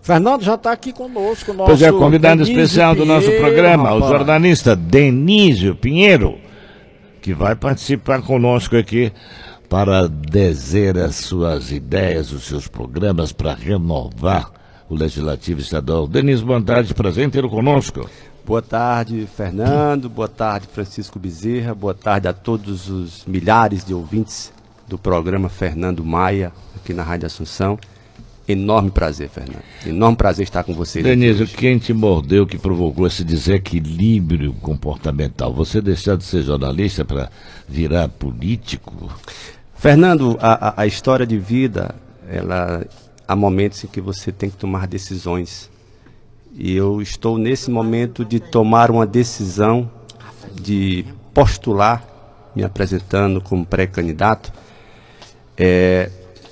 Fernando já está aqui conosco. Pois é, convidado especial do nosso programa, o jornalista Denísio Pinheiro, que vai participar conosco aqui para dizer as suas ideias, os seus programas para renovar o Legislativo Estadual. Denísio, boa tarde, prazer em tê-lo conosco. Boa tarde, Fernando, boa tarde, Francisco Bezerra, boa tarde a todos os milhares de ouvintes do programa Fernando Maia, aqui na Rádio Assunção. Enorme prazer, Fernando, enorme prazer estar com vocês. Denísio, quem te mordeu que provocou esse desequilíbrio comportamental? Você deixar de ser jornalista para virar político? Fernando, a história de vida, há momentos em que você tem que tomar decisões. E eu estou nesse momento de tomar uma decisão de postular, me apresentando como pré-candidato,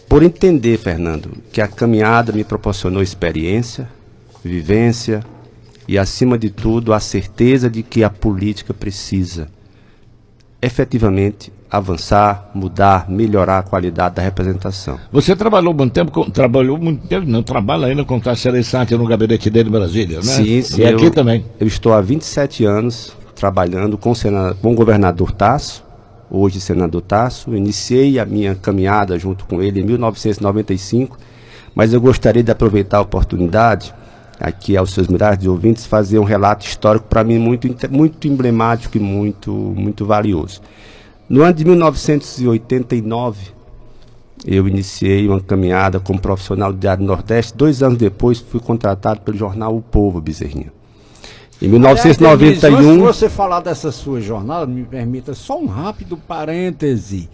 por entender, Fernando, que a caminhada me proporcionou experiência, vivência e, acima de tudo, a certeza de que a política precisa efetivamente avançar, mudar, melhorar a qualidade da representação. Você trabalhou muito tempo, trabalha ainda com o Tasso Gereissati no gabinete dele em Brasília, né? Sim, sim. E aqui também. Eu estou há 27 anos trabalhando com o governador Tasso, hoje senador Tasso. Iniciei a minha caminhada junto com ele em 1995, mas eu gostaria de aproveitar a oportunidade, aqui aos seus milhares de ouvintes, fazer um relato histórico para mim muito emblemático e muito valioso. No ano de 1989, eu iniciei uma caminhada como profissional do Diário do Nordeste. 2 anos depois, fui contratado pelo jornal O Povo, Bezerrinha. Em 1991... Antes de você falar dessa sua jornada, me permita só um rápido parêntese.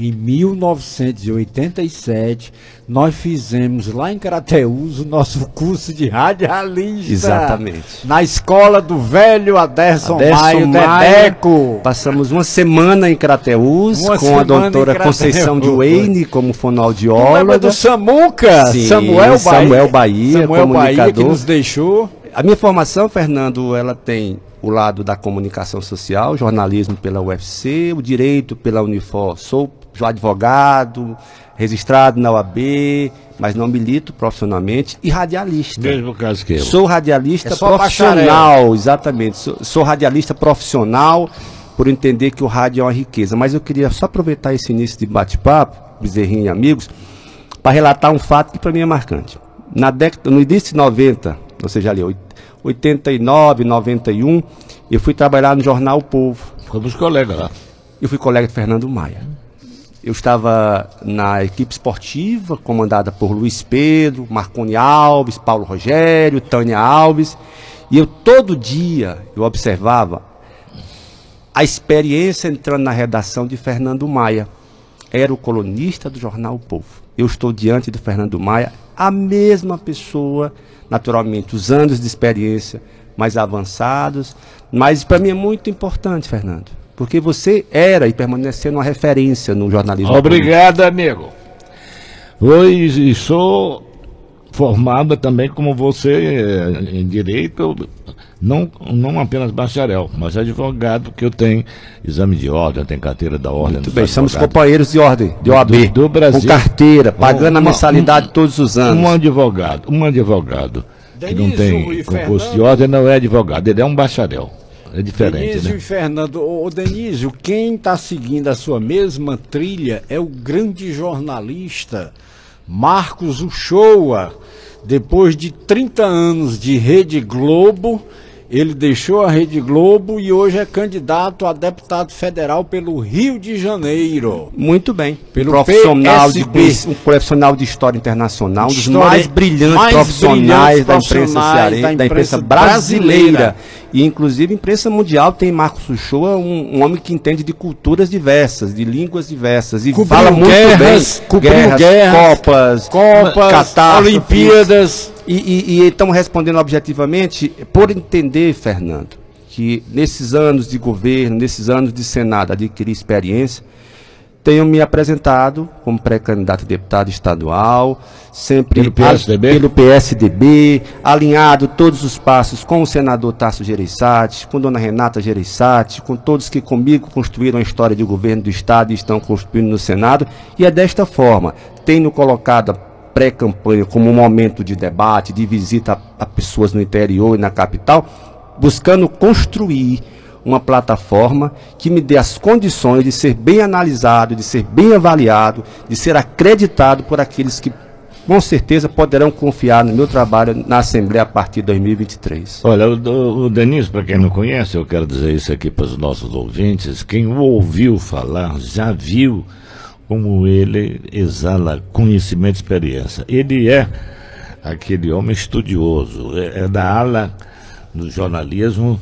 Em 1987, nós fizemos lá em Crateús o nosso curso de radialista. Exatamente. Na escola do velho Aderson Maio, Dedeco. Passamos uma semana em Crateús com a doutora Conceição de Weine como fonoaudióloga. Lembra do Samuca? Sim, Samuel Bahia, comunicador. Que nos deixou. A minha formação, Fernando, ela tem o lado da comunicação social, jornalismo pela UFC, o direito pela Unifor. Sou advogado, registrado na OAB, mas não milito profissionalmente, e radialista. Mesmo caso que eu. Sou radialista profissional, bacharel. Exatamente. Sou radialista profissional, por entender que o rádio é uma riqueza. Mas eu queria só aproveitar esse início de bate-papo, Bezerrinho e amigos, para relatar um fato que para mim é marcante. No início de 90, ou seja, ali, 89, 91, eu fui trabalhar no jornal O Povo. Fomos colegas lá. Eu fui colega de Fernando Maia. Eu estava na equipe esportiva, comandada por Luiz Pedro, Marconi Alves, Paulo Rogério, Tânia Alves. E todo dia eu observava a experiência entrando na redação de Fernando Maia. Era o colunista do jornal O Povo. Eu estou diante de Fernando Maia, a mesma pessoa, naturalmente, os anos de experiência mais avançados. Mas para mim é muito importante, Fernando, porque você era e permanecendo uma referência no jornalismo. Obrigado, amigo. Hoje sou formado também como você em direito, não apenas bacharel, mas advogado, que eu tenho exame de ordem, eu tenho carteira da ordem. Muito bem, somos companheiros de ordem, de OAB, do Brasil, com carteira, pagando a mensalidade todos os anos. Um advogado que não tem concurso de ordem não é advogado, ele é um bacharel. É diferente, Denísio, né? E Fernando, Denísio, quem está seguindo a sua mesma trilha é o grande jornalista Marcos Uchoa. Depois de 30 anos de Rede Globo, ele deixou a Rede Globo e hoje é candidato a deputado federal pelo Rio de Janeiro. Muito bem. Pelo um profissional de história internacional, um dos mais brilhantes profissionais da imprensa cearense, da imprensa brasileira. E inclusive imprensa mundial tem Marcos Uchoa, um homem que entende de culturas diversas, de línguas diversas, e fala muito bem. Guerras, Copas, catástrofes, Olimpíadas. E estamos respondendo objetivamente por entender, Fernando, que nesses anos de governo, nesses anos de Senado, adquiri experiência, tenho me apresentado como pré-candidato a deputado estadual, sempre pelo PSDB, alinhado todos os passos com o senador Tasso Gereissati, com dona Renata Gereissati, com todos que comigo construíram a história de governo do Estado e estão construindo no Senado, e é desta forma, tenho colocado pré-campanha como um momento de debate, de visita a pessoas no interior e na capital, buscando construir uma plataforma que me dê as condições de ser bem analisado, de ser bem avaliado, de ser acreditado por aqueles que com certeza poderão confiar no meu trabalho na Assembleia a partir de 2023. Olha, o Denise, para quem não conhece, eu quero dizer isso aqui para os nossos ouvintes, quem o ouviu falar já viu como ele exala conhecimento e experiência. Ele é aquele homem estudioso, é da ala do jornalismo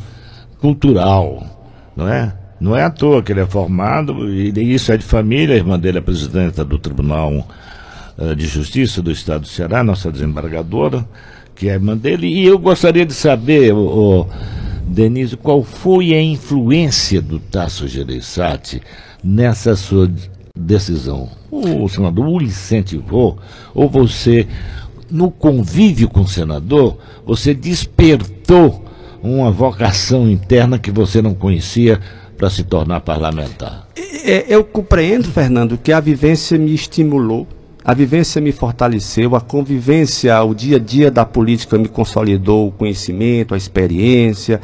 cultural, não é? Não é à toa que ele é formado, e isso é de família, a irmã dele é presidenta do Tribunal de Justiça do Estado do Ceará, nossa desembargadora, que é a irmã dele, e eu gostaria de saber, Denise, qual foi a influência do Tasso Gereissati nessa sua decisão? O senador o incentivou, ou você, no convívio com o senador, você despertou uma vocação interna que você não conhecia para se tornar parlamentar? Eu compreendo, Fernando, que a vivência me estimulou, a vivência me fortaleceu, a convivência, o dia a dia da política me consolidou o conhecimento, a experiência.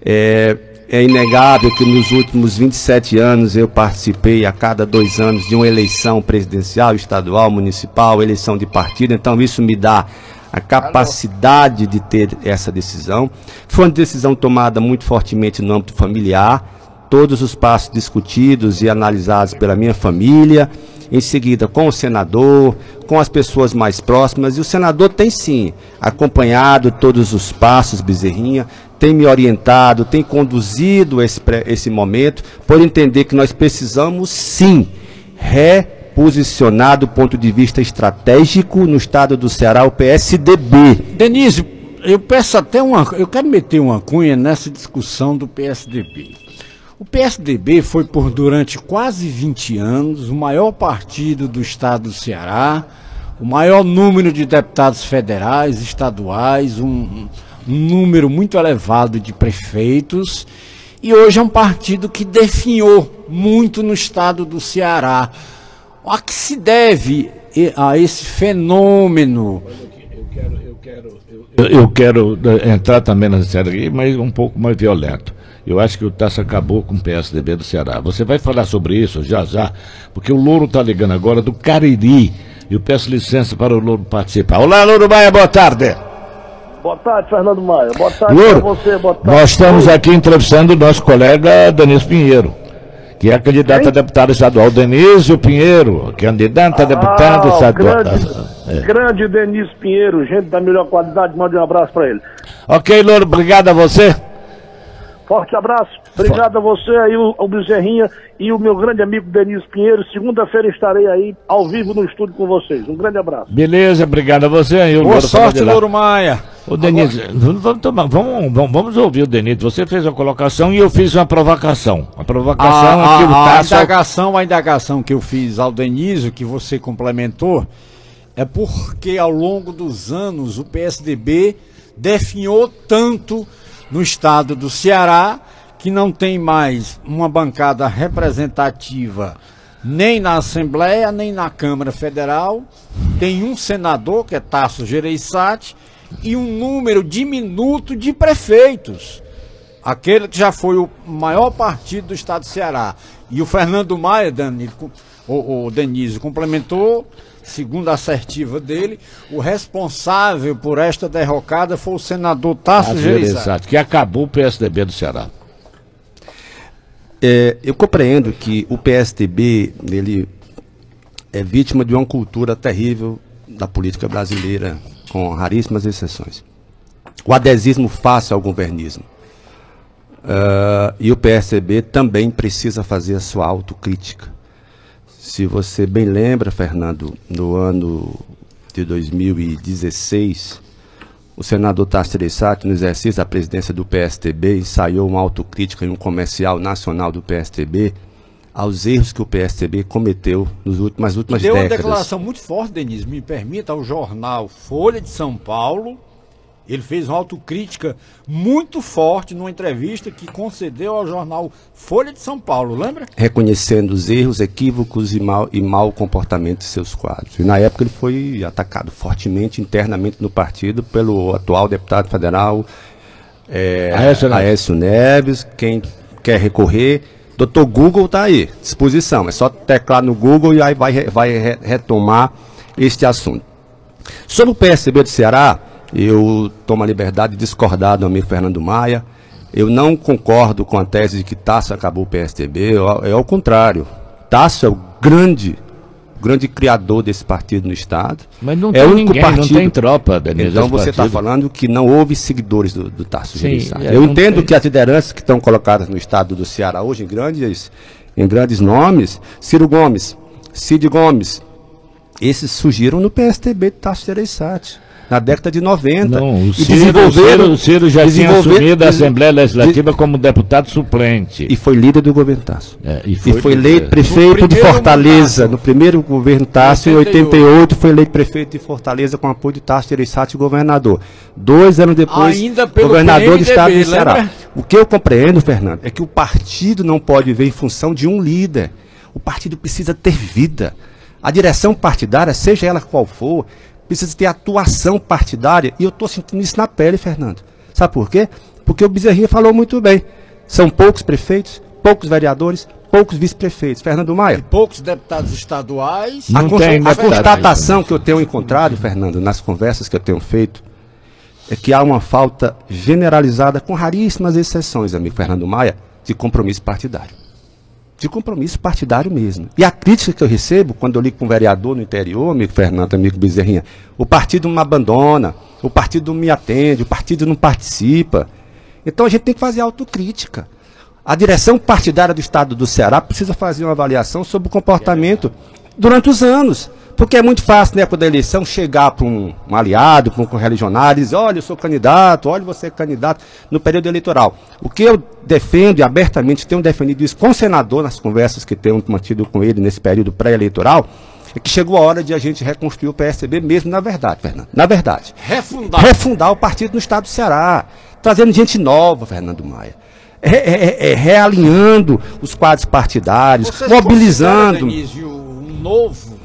É inegável que nos últimos 27 anos eu participei a cada 2 anos de uma eleição presidencial, estadual, municipal, eleição de partido, então isso me dá a capacidade de ter essa decisão. Foi uma decisão tomada muito fortemente no âmbito familiar, todos os passos discutidos e analisados pela minha família, em seguida com o senador, com as pessoas mais próximas, e o senador tem sim acompanhado todos os passos, Bezerrinha, tem me orientado, tem conduzido esse momento, por entender que nós precisamos sim reposicionar do ponto de vista estratégico no estado do Ceará o PSDB. Denise, eu peço até eu quero meter uma cunha nessa discussão do PSDB. O PSDB foi durante quase 20 anos o maior partido do estado do Ceará, o maior número de deputados federais, estaduais, um número muito elevado de prefeitos, e hoje é um partido que definhou muito no estado do Ceará. A que se deve a esse fenômeno? Eu quero entrar também nessa série aqui, mas um pouco mais violento. Eu acho que o Tasso acabou com o PSDB do Ceará. Você vai falar sobre isso já, porque o Louro está ligando agora do Cariri. E eu peço licença para o Louro participar. Olá, Louro Maia, boa tarde. Boa tarde, Fernando Maia. Boa tarde Louro, para você. Boa tarde. nós estamos aqui entrevistando o nosso colega Denise Pinheiro, que é candidato a deputado estadual. Denise Pinheiro, candidato a deputado estadual. Grande Denise Pinheiro, gente da melhor qualidade, mande um abraço para ele. Ok, Louro, obrigado a você. Forte abraço, obrigado a você aí, o Bezerrinha e o meu grande amigo Denise Pinheiro. Segunda-feira estarei aí, ao vivo no estúdio com vocês. Um grande abraço. Beleza, obrigado a você. Aí, boa sorte, Louro Maia. Ô, Denise, vamos ouvir o Denise. Você fez a colocação e eu fiz uma provocação. A provocação é que o Tasso... A indagação que eu fiz ao Denise, que você complementou, é porque ao longo dos anos o PSDB definhou tanto no estado do Ceará, que não tem mais uma bancada representativa nem na Assembleia, nem na Câmara Federal. Tem um senador, que é Tasso Gereissati, e um número diminuto de prefeitos. Aquele que já foi o maior partido do estado do Ceará. E o Fernando Maia, o Denise, complementou, segundo a assertiva dele, o responsável por esta derrocada foi o senador Tasso Gereissati, que acabou o PSDB do Ceará. Eu compreendo que o PSDB ele é vítima de uma cultura terrível da política brasileira, com raríssimas exceções. O adesismo fácil ao governismo. E o PSDB também precisa fazer a sua autocrítica. Se você bem lembra, Fernando, no ano de 2016, o senador Tasso Gereissati, no exercício da presidência do PSDB, ensaiou uma autocrítica em um comercial nacional do PSDB aos erros que o PSDB cometeu nas últimas décadas. Deu uma declaração muito forte, Denise, me permita, ao jornal Folha de São Paulo, Ele fez uma autocrítica muito forte numa entrevista que concedeu ao jornal Folha de São Paulo, lembra? Reconhecendo os erros, equívocos e mau comportamento de seus quadros. E na época ele foi atacado fortemente, internamente no partido, pelo atual deputado federal Aécio Neves. Quem quer recorrer, Dr. Google está aí, disposição. É só teclar no Google e aí vai retomar este assunto. Sobre o PSDB do Ceará, eu tomo a liberdade de discordar do amigo Fernando Maia. Eu não concordo com a tese de que Tasso acabou o PSDB, é ao contrário. Tasso é o grande criador desse partido no Estado. Mas não é tem o único ninguém, partido. não tem tropa, Denise. Então você está falando que não houve seguidores do Tasso Gereissati. É, eu entendo que as lideranças que estão colocadas no Estado do Ceará hoje, em grandes nomes, Ciro Gomes, Cid Gomes, esses surgiram no PSDB de Tasso Gereissati, na década de 90. Não, o Ciro já tinha assumido a Assembleia Legislativa como deputado suplente. E foi líder do governo Tasso. E foi eleito prefeito de Fortaleza. No primeiro governo Tasso, em 88, foi eleito prefeito de Fortaleza com apoio de Tasso Gereissati, governador. 2 anos depois, governador do estado do Ceará. Lembra? O que eu compreendo, Fernando, é que o partido não pode viver em função de um líder. O partido precisa ter vida. A direção partidária, seja ela qual for, precisa ter atuação partidária, e eu estou sentindo isso na pele, Fernando. Sabe por quê? Porque o Bezerrinha falou muito bem. São poucos prefeitos, poucos vereadores, poucos vice-prefeitos. Fernando Maia. E poucos deputados estaduais. A constatação que eu tenho encontrado, Fernando, nas conversas que eu tenho feito, é que há uma falta generalizada, com raríssimas exceções, amigo Fernando Maia, de compromisso partidário. De compromisso partidário mesmo. E a crítica que eu recebo quando eu ligo com um vereador no interior, amigo Fernando, amigo Bezerrinha, o partido não me abandona, o partido não me atende, o partido não participa. Então a gente tem que fazer autocrítica. A direção partidária do estado do Ceará precisa fazer uma avaliação sobre o comportamento durante os anos. Porque é muito fácil, né, quando a eleição, chegar para um aliado, para um correligionário, e dizer, olha, eu sou candidato, olha, você é candidato, no período eleitoral. O que eu defendo, e abertamente tenho defendido isso com o senador, nas conversas que tenho mantido com ele nesse período pré-eleitoral, é que chegou a hora de a gente reconstruir o PSDB mesmo, na verdade, Fernando. Na verdade. Refundar o partido no estado do Ceará, trazendo gente nova, Fernando Maia. Realinhando os quadros partidários, mobilizando. Denise, um novo...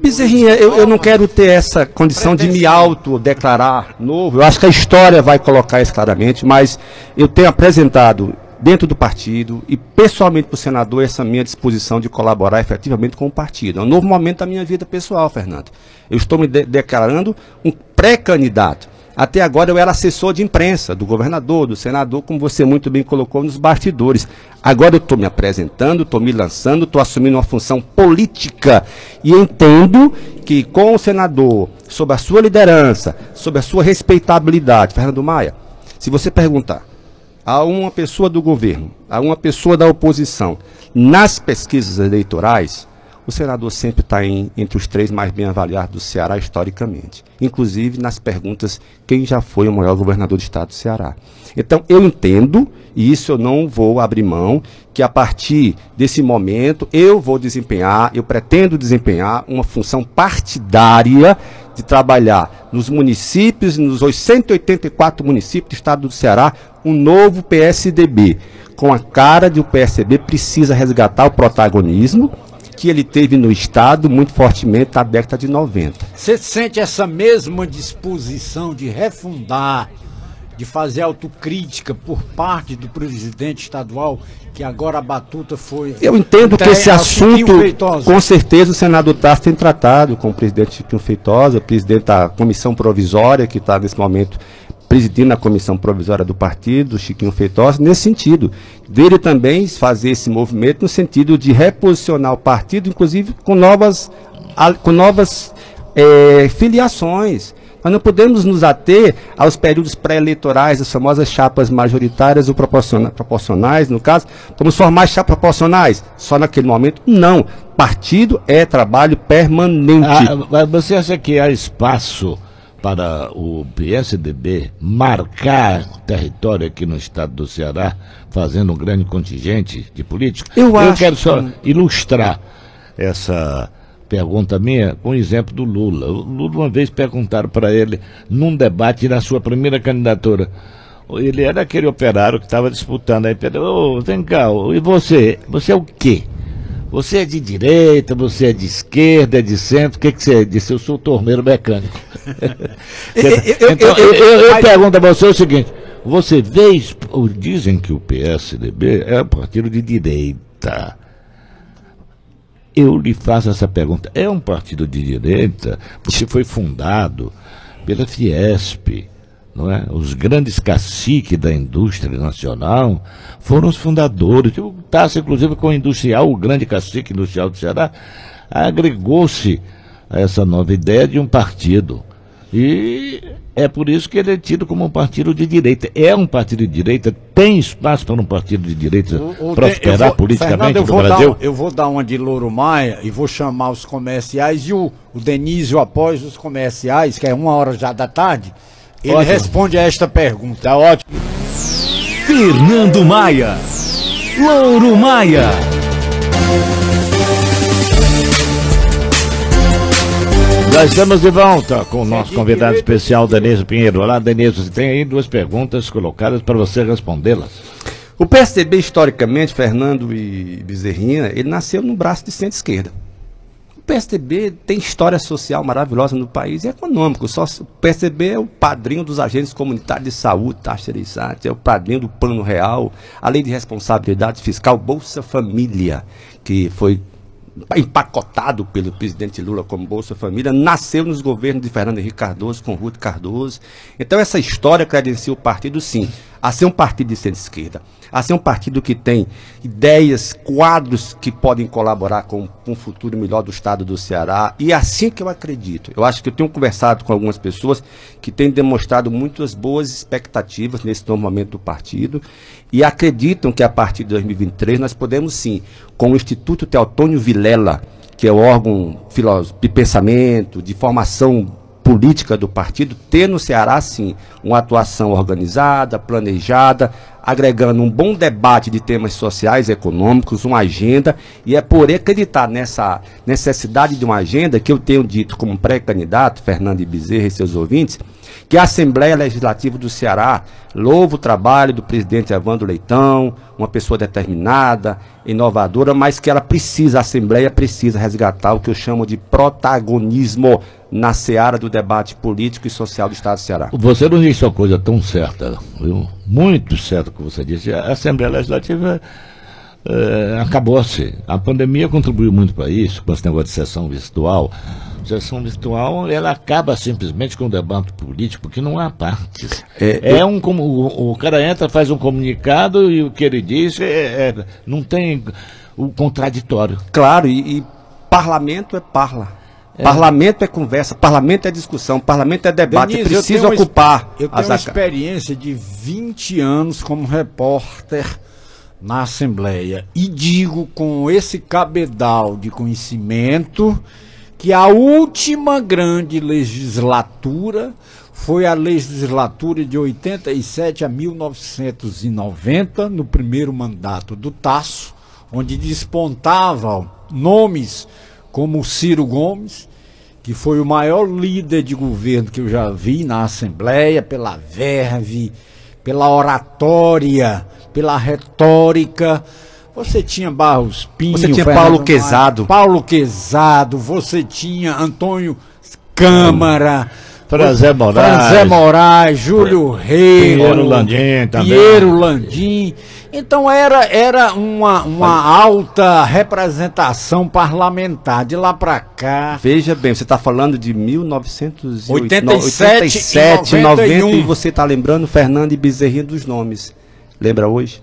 Bezerrinha, eu não quero ter essa condição de me autodeclarar novo. Eu acho que a história vai colocar isso claramente, mas eu tenho apresentado dentro do partido e pessoalmente para o senador essa minha disposição de colaborar efetivamente com o partido. É um novo momento da minha vida pessoal, Fernando. Eu estou me declarando um pré-candidato. Até agora eu era assessor de imprensa do governador, do senador, como você muito bem colocou nos bastidores. Agora eu estou me apresentando, estou me lançando, estou assumindo uma função política. E entendo que com o senador, sob a sua liderança, sob a sua respeitabilidade, Fernando Maia, se você perguntar a uma pessoa do governo, a uma pessoa da oposição, nas pesquisas eleitorais, o senador sempre está entre os 3 mais bem avaliados do Ceará historicamente. Inclusive nas perguntas, quem já foi o maior governador do estado do Ceará. Então eu entendo, e isso eu não vou abrir mão, que a partir desse momento eu pretendo desempenhar uma função partidária de trabalhar nos municípios, nos 184 municípios do estado do Ceará, um novo PSDB. Com a cara de o PSDB precisa resgatar o protagonismo que ele teve no estado muito fortemente na década de 90. Você sente essa mesma disposição de refundar, de fazer autocrítica por parte do presidente estadual, que agora a batuta foi... Eu entendo que esse assunto, com certeza, o senador Tasso tem tratado com o presidente Chiquinho Feitosa, presidente da comissão provisória, que está nesse momento presidindo a comissão provisória do partido, do Chiquinho Feitosa, nesse sentido, dele também fazer esse movimento no sentido de reposicionar o partido, inclusive com novas filiações. Nós não podemos nos ater aos períodos pré-eleitorais, as famosas chapas majoritárias ou proporcionais, no caso, vamos formar chapas proporcionais, só naquele momento? Não. Partido é trabalho permanente. Mas você acha que há espaço para o PSDB marcar território aqui no estado do Ceará, fazendo um grande contingente de políticos? Eu quero só ilustrar essa pergunta minha com o exemplo do Lula. O Lula, uma vez perguntaram para ele, num debate na sua primeira candidatura, ele era aquele operário que estava disputando, aí perguntou, vem cá, e você? Você é o quê? Você é de direita, você é de esquerda, é de centro, o que você disse? Eu sou torneiro mecânico. Então, eu pergunto a você o seguinte, você vê, dizem que o PSDB é um partido de direita. Eu lhe faço essa pergunta, é um partido de direita porque foi fundado pela Fiesp, não é? Os grandes caciques da indústria nacional foram os fundadores. O Tasso, inclusive, com o industrial, o grande cacique industrial do Ceará, agregou-se a essa nova ideia de um partido. E é por isso que ele é tido como um partido de direita. É um partido de direita, tem espaço para um partido de direita prosperar politicamente no Brasil? Eu vou dar uma de Louro Maia e vou chamar os comerciais e o Denísio, após os comerciais, que é 1h já da tarde, ele ótimo. Responde a esta pergunta. Tá ótimo. Fernando Maia. Louro Maia. Já estamos de volta com o nosso convidado especial, Denísio Pinheiro. Olá, Denísio, você tem aí 2 perguntas colocadas para você respondê-las. O PSDB, historicamente, Fernando e Bezerrinha, ele nasceu no braço de centro-esquerda. O PSDB tem história social maravilhosa no país e econômico. O PSDB é o padrinho dos agentes comunitários de saúde, taxa de é o padrinho do Plano Real, a Lei de Responsabilidade Fiscal, Bolsa Família, que foi empacotado pelo presidente Lula como Bolsa Família, nasceu nos governos de Fernando Henrique Cardoso, com Ruth Cardoso. Então essa história credencia o partido, sim, a ser um partido de centro-esquerda, a ser um partido que tem ideias, quadros que podem colaborar com um futuro melhor do estado do Ceará, e é assim que eu acredito. Eu acho que eu tenho conversado com algumas pessoas que têm demonstrado muitas boas expectativas nesse novo momento do partido, e acreditam que a partir de 2023 nós podemos sim, com o Instituto Teotônio Vilela, que é o órgão de pensamento, de formação política do partido, ter no Ceará, sim, uma atuação organizada, planejada, agregando um bom debate de temas sociais e econômicos, uma agenda, e é por acreditar nessa necessidade de uma agenda que eu tenho dito como pré-candidato, Fernando Bezerra e seus ouvintes, que a Assembleia Legislativa do Ceará louva o trabalho do presidente Evandro Leitão, uma pessoa determinada, inovadora, mas que ela precisa, a Assembleia precisa resgatar o que eu chamo de protagonismo na seara do debate político e social do Estado do Ceará. Você não disse uma coisa tão certa, viu? Muito certa que você disse. A Assembleia Legislativa acabou-se. A pandemia contribuiu muito para isso, com esse negócio de sessão virtual. Sessão virtual, ela acaba simplesmente com o debate político, porque não há partes. O cara entra, faz um comunicado e o que ele diz não tem o contraditório. Claro, e parlamento é parla. Parlamento é conversa, parlamento é discussão, parlamento é debate, Denise, precisa ocupar. Eu tenho uma experiência de 20 anos como repórter na Assembleia e digo com esse cabedal de conhecimento que a última grande legislatura foi a legislatura de 87 a 1990, no primeiro mandato do Tasso, onde despontavam nomes como Ciro Gomes, que foi o maior líder de governo que eu já vi na Assembleia, pela verve, pela oratória, pela retórica. Você tinha Barros Pinho, você tinha Paulo Quezado, você tinha Antônio Câmara, Franzé Moraes, Júlio Rego, Piero Landim. Então era uma alta representação parlamentar. De lá para cá. Veja bem, você está falando de 1987, 90, e você está lembrando Fernando e Bezerrinha dos nomes. Lembra hoje?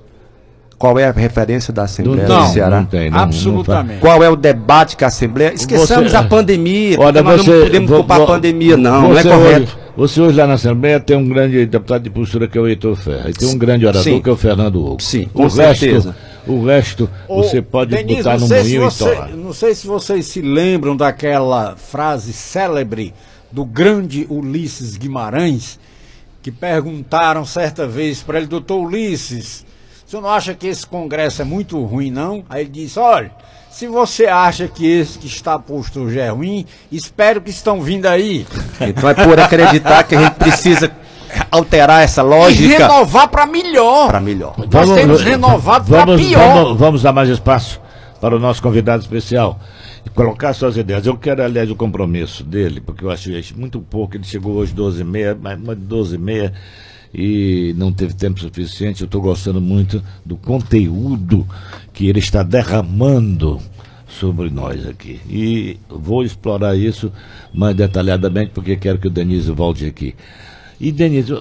Qual é a referência da Assembleia do Ceará? Não tem, absolutamente. Qual é o debate que a Assembleia... Esqueçamos a pandemia, nós não podemos culpar a pandemia, não é correto. Você hoje lá na Assembleia tem um grande deputado de postura que é o Heitor Ferreira, e tem um grande orador que é o Fernando Hugo. Sim, com certeza. O resto você pode Denise, botar no moinho e torar. Não sei se vocês se lembram daquela frase célebre do grande Ulisses Guimarães, que perguntaram certa vez para ele, doutor Ulisses, O senhor não acha que esse Congresso é muito ruim, não? Aí ele disse, olha, se você acha que esse que está posto hoje é ruim, espero que estão vindo aí. Então é por acreditar que a gente precisa alterar essa lógica. E renovar para melhor. Para melhor. Nós temos renovado para pior. Vamos dar mais espaço para o nosso convidado especial e colocar suas ideias. Eu quero, aliás, o compromisso dele, porque eu achei muito pouco. Ele chegou hoje 12h30, mais de 12h30 e não teve tempo suficiente. Eu estou gostando muito do conteúdo que ele está derramando sobre nós aqui. E vou explorar isso mais detalhadamente, porque quero que o Denise volte aqui. E, Denise,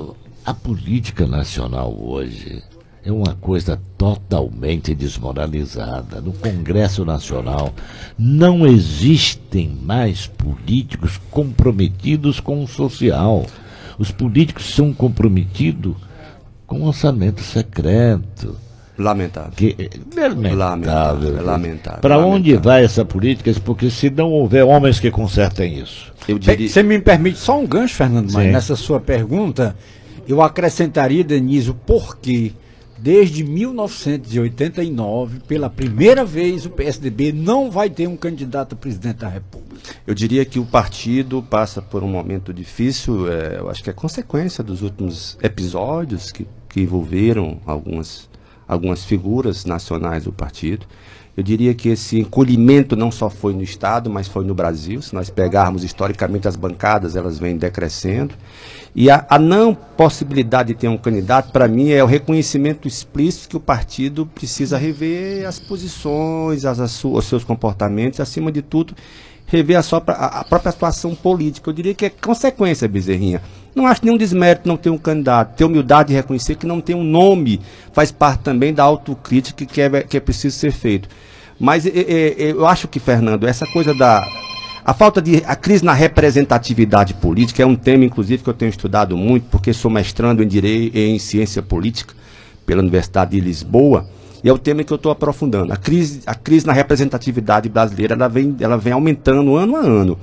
a política nacional hoje é uma coisa totalmente desmoralizada. No Congresso Nacional não existem mais políticos comprometidos com o social. Os políticos são comprometidos com orçamento secreto. Lamentável. Lamentável. Para onde vai essa política? Porque se não houver homens que consertem isso. Você me permite só um gancho, Fernando, mas nessa sua pergunta, eu acrescentaria, Denise, o porquê. Desde 1989, pela primeira vez, o PSDB não vai ter um candidato a presidente da República. Eu diria que o partido passa por um momento difícil, eu acho que é consequência dos últimos episódios que envolveram algumas figuras nacionais do partido. Eu diria que esse encolhimento não só foi no Estado, mas foi no Brasil. Se nós pegarmos historicamente as bancadas, elas vêm decrescendo. E a não possibilidade de ter um candidato, para mim, é o reconhecimento explícito que o partido precisa rever as posições, os seus comportamentos, acima de tudo, rever a própria atuação política. Eu diria que é consequência, Bezerrinha. Não acho nenhum desmérito não ter um candidato. Ter humildade de reconhecer que não tem um nome faz parte também da autocrítica que é preciso ser feito. Mas eu acho que, Fernando, essa coisa a crise na representatividade política é um tema, inclusive, que eu tenho estudado muito, porque sou mestrando em ciência política pela Universidade de Lisboa, e é o tema que eu estou aprofundando. A crise na representatividade brasileira, ela vem aumentando ano a ano.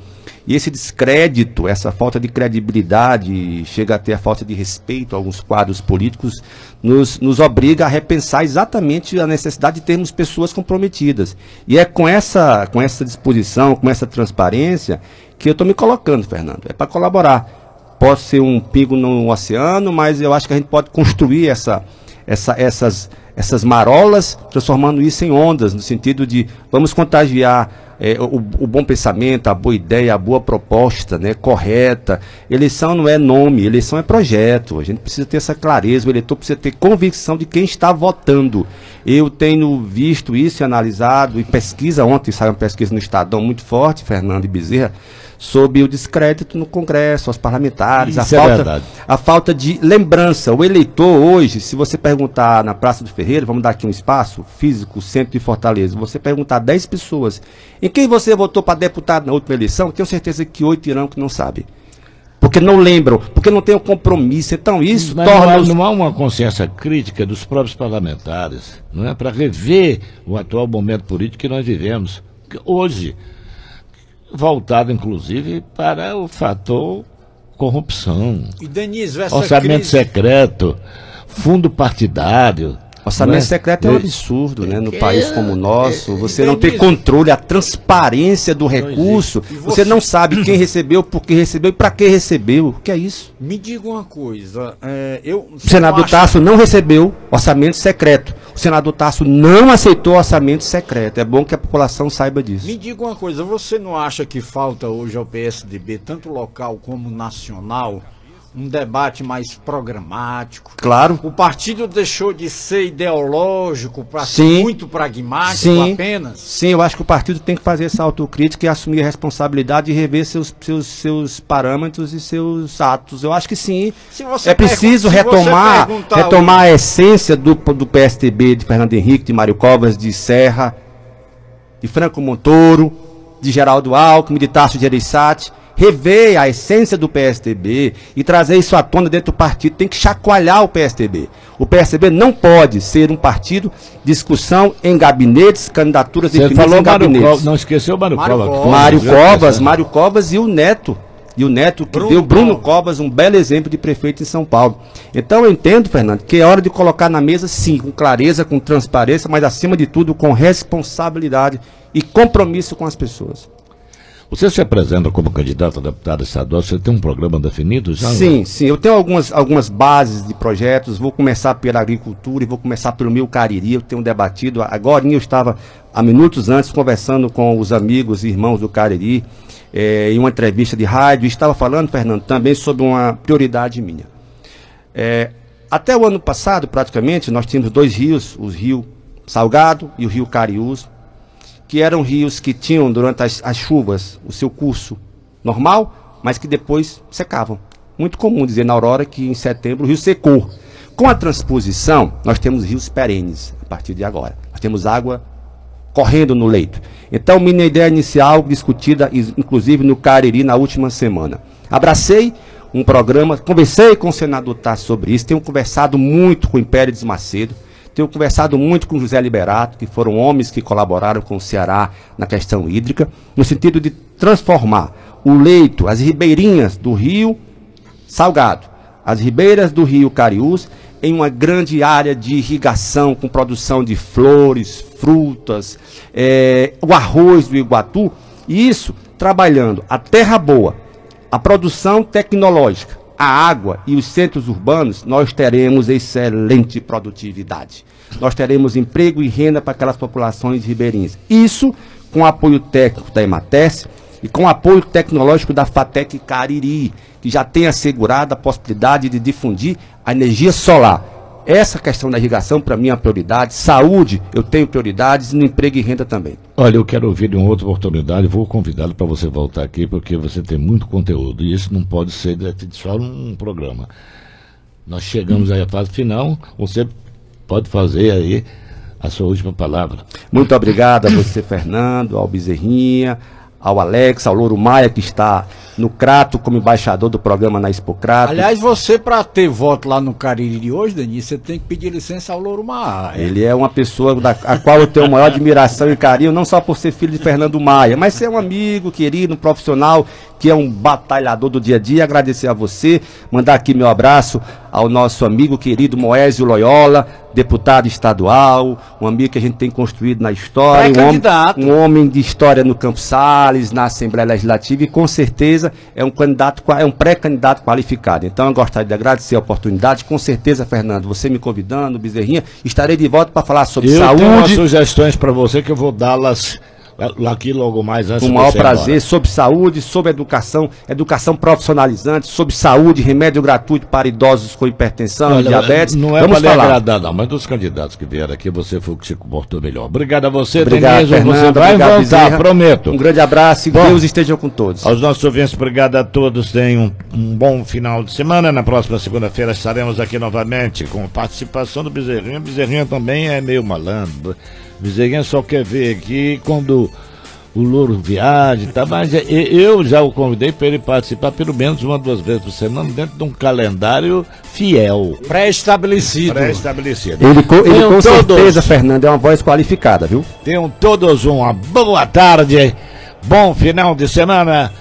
E esse descrédito, essa falta de credibilidade, chega até a falta de respeito a alguns quadros políticos, nos obriga a repensar exatamente a necessidade de termos pessoas comprometidas. E é com essa disposição, com essa transparência, que eu estou me colocando, Fernando. É para colaborar. Pode ser um pingo no oceano, mas eu acho que a gente pode construir essas marolas, transformando isso em ondas, no sentido de vamos contagiar o bom pensamento, a boa ideia, a boa proposta, né, correta. Eleição não é nome, eleição é projeto. A gente precisa ter essa clareza, o eleitor precisa ter convicção de quem está votando. Eu tenho visto isso e analisado, e pesquisa, ontem saiu uma pesquisa no Estadão muito forte, Fernando e Bezerra, sobre o descrédito no Congresso, aos parlamentares, a falta de lembrança. O eleitor hoje, se você perguntar na Praça do Ferreira, vamos dar aqui um espaço físico, centro de Fortaleza, você perguntar a 10 pessoas, em quem você votou para deputado na última eleição, tenho certeza que 8 irão que não sabem. Porque não lembram, porque não tem o compromisso. Então isso torna... Não há uma consciência crítica dos próprios parlamentares, não é? Para rever o atual momento político que nós vivemos. Hoje, voltado inclusive para o fator corrupção, e Denise, orçamento secreto, fundo partidário. Orçamento secreto é um absurdo, né? No país como o nosso, você não tem controle, a transparência do recurso, você não sabe quem recebeu, por que recebeu e para que recebeu. O que é isso? Me diga uma coisa, o senador Tasso não recebeu orçamento secreto. O senador Tasso não aceitou orçamento secreto. É bom que a população saiba disso. Me diga uma coisa, você não acha que falta hoje ao PSDB, tanto local como nacional, um debate mais programático? Claro. O partido deixou de ser ideológico para ser muito pragmático apenas? Sim, eu acho que o partido tem que fazer essa autocrítica e assumir a responsabilidade de rever seus parâmetros e seus atos. Eu acho que sim. É preciso retomar a essência do PSDB, de Fernando Henrique, de Mário Covas, de Serra, de Franco Montoro, de Geraldo Alckmin, de Tasso Gereissati. Rever a essência do PSDB e trazer isso à tona dentro do partido. Tem que chacoalhar o PSDB. O PSDB não pode ser um partido de discussão em gabinetes, candidaturas definidas em gabinetes. Não esqueceu o Mário Covas. Mário Covas e o Neto. E o neto que deu Bruno Covas um belo exemplo de prefeito em São Paulo. Então eu entendo, Fernando, que é hora de colocar na mesa, sim, com clareza, com transparência, mas acima de tudo com responsabilidade e compromisso com as pessoas. Você se apresenta como candidato a deputado estadual, você tem um programa definido já? Sim, sim, eu tenho algumas bases de projetos, vou começar pela agricultura e vou começar pelo meu Cariri, eu tenho debatido, agora eu estava há minutos antes conversando com os amigos e irmãos do Cariri, em uma entrevista de rádio, e estava falando, Fernando, também sobre uma prioridade minha. Até o ano passado, praticamente, nós tínhamos 2 rios, o Rio Salgado e o Rio Cariús, que eram rios que tinham, durante as chuvas, o seu curso normal, mas que depois secavam. Muito comum dizer na Aurora que em setembro o rio secou. Com a transposição, nós temos rios perenes, a partir de agora. Nós temos água correndo no leito. Então, minha ideia inicial, discutida inclusive no Cariri na última semana. Abracei um programa, conversei com o senador Tasso sobre isso, tenho conversado muito com o Impérides Macedo, tenho conversado muito com José Liberato, que foram homens que colaboraram com o Ceará na questão hídrica, no sentido de transformar o leito, as ribeirinhas do Rio Salgado, as ribeiras do Rio Cariús, em uma grande área de irrigação com produção de flores, frutas, o arroz do Iguatu, e isso trabalhando a terra boa, a produção tecnológica, a água e os centros urbanos, nós teremos excelente produtividade. Nós teremos emprego e renda para aquelas populações ribeirinhas. Isso com apoio técnico da Emates e com apoio tecnológico da FATEC Cariri, que já tem assegurado a possibilidade de difundir a energia solar. Essa questão da irrigação, para mim, é uma prioridade. Saúde, eu tenho prioridades, e no emprego e renda também. Olha, eu quero ouvir em outra oportunidade, vou convidá-lo para você voltar aqui, porque você tem muito conteúdo, e isso não pode ser só um programa. Nós chegamos aí à fase final, você pode fazer aí a sua última palavra. Muito obrigado a você, Fernando, ao Bezerrinha, ao Alex, ao Louro Maia, que está no Crato como embaixador do programa na Expo Crato. Aliás, você, para ter voto lá no Cariri de hoje, Denis, você tem que pedir licença ao Louro Maia. Ele é uma pessoa a qual eu tenho maior admiração e carinho, não só por ser filho de Fernando Maia, mas ser um amigo querido, um profissional que é um batalhador do dia a dia. Agradecer a você, mandar aqui meu abraço ao nosso amigo querido Moésio Loyola, deputado estadual, um amigo que a gente tem construído na história, um homem de história no Campos Sales, na Assembleia Legislativa, e com certeza é um pré-candidato qualificado. Então eu gostaria de agradecer a oportunidade, com certeza, Fernando, você me convidando, Bezerrinha, estarei de volta para falar sobre saúde. Eu tenho umas sugestões para você que eu vou dá-las aqui logo mais antes. Com o maior prazer, sobre saúde, sobre educação profissionalizante, sobre saúde, remédio gratuito para idosos com hipertensão, diabetes. Não é para lhe agradar, não, mas dos candidatos que vieram aqui, você foi o que se comportou melhor. Obrigado a você, Denise, você vai voltar, Bezerra, prometo. Um grande abraço e Deus esteja com todos. Aos nossos ouvintes, obrigado a todos, tenham um bom final de semana. Na próxima segunda-feira estaremos aqui novamente com a participação do Bezerrinha. Bezerrinha também é meio malandro. Bezerrinha só quer ver aqui quando o Louro viaja, tá? Mas eu já o convidei para ele participar pelo menos 1 ou 2 vezes por semana dentro de um calendário fiel. Pré-estabelecido. Ele com certeza, Fernando, é uma voz qualificada, viu? Tenham todos uma boa tarde, bom final de semana.